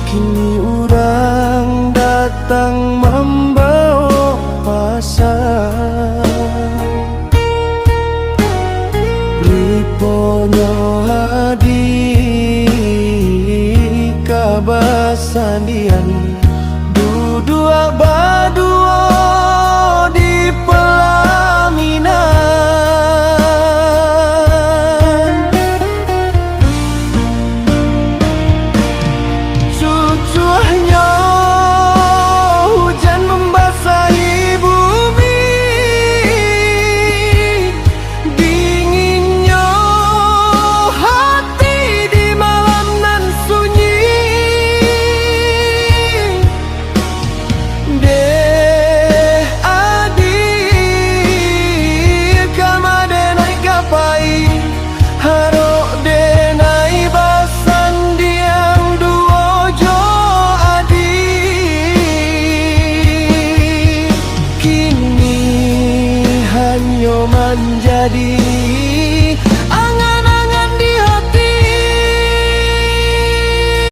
Kini urang datang membawa pasang, riponyo hadi kabasandian, dudua badua di pelaminan. Cucuhnya hujan membasahi bumi, dinginnya hati di malam nan sunyi. Deh adik kamade naik kapai, harok deh naik basan diang duo jo adik. Kini hanya menjadi